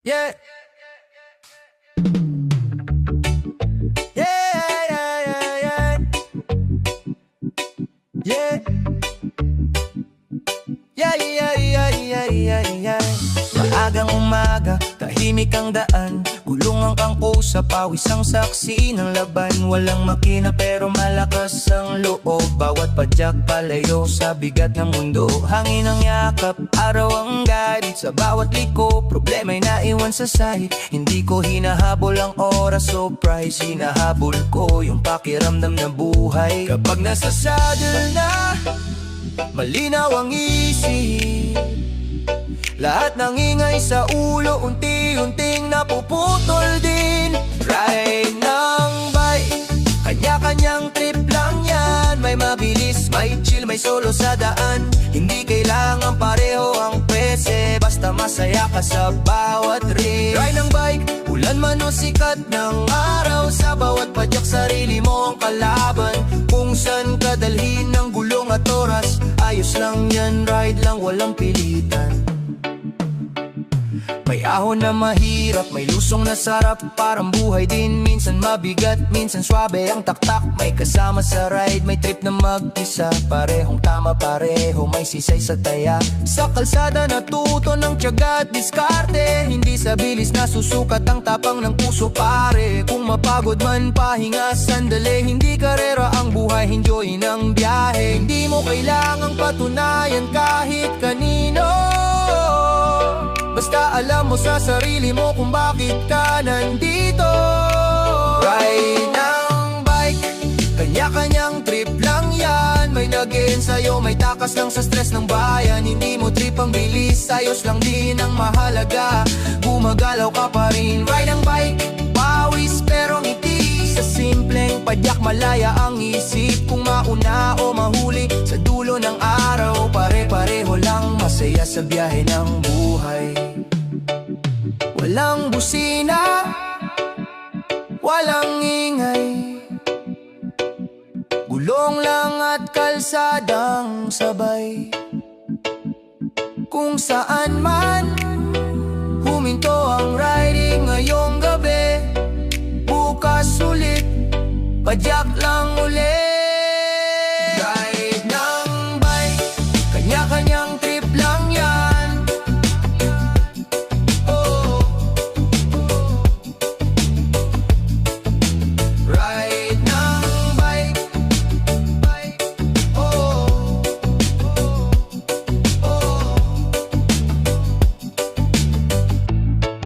Yeah. Yeah, yeah, yeah, yeah. Yeah. Yeah, yeah, yeah, yeah, yeah, yeah. Maagang umaga, tahimik ang daan, gulungan kang kusa, pawis ang saksi ng laban. Walang makina pero malakas ang loob, bawat padyak palayo sa bigat ng mundo. Hangin ang yakap, araw ang galit sa bawat liko, problema'y naiwan sa sahig. Hindi ko hinahabol ang oras o price, hinahabol ko yung pakiramdam na buhay. Kapag nasa saddle na, malinaw ang isip, lahat ng ingay sa ulo unti-unting napuputol din. Ride ng bike, kanya-kanyang trip lang yan. May mabilis, may chill, may solo sa daan. Hindi kailangan pareho ang pese, basta masaya ka sa bawat trip. Ride ng bike, ulan man o sikat ng araw, sa bawat padyak sarili mo ang kalaban. Kung saan ka dalhin ng gulong at oras, ayos lang yan, ride lang walang pilitan. May ahon na mahirap, may lusong na sarap, parang buhay din. Minsan mabigat, minsan swabe ang taktak. May kasama sa ride, may trip na mag-isa, parehong tama, pareho may sisay sa taya. Sa kalsada natuto ng tiyaga at diskarte, hindi sa bilis na susukat ang tapang ng puso pare. Kung mapagod man, pahinga sandali, hindi karera ang buhay, enjoy ng biyahe. Hindi mo kailangang patunayan kahit kanino, basta alam mo sa sarili mo kung bakit ka nandito. Ride ng bike, kanya-kanyang trip lang yan. May nag-e-ensayo, may takas lang sa stress ng bayan. Hindi mo trip ang bilis, ayos lang din ang mahalaga. Gumagalaw ka pa rin. Ride ng bike, pawis pero ngiti. Sa simpleng padyak malaya ang isip. Kung mauna o mahuli sa dulo ng araw, pare-pareho lang masaya sa biyahe ng buhay. Walang busina, walang ingay, gulong lang at kalsadang sabay. Kung saan man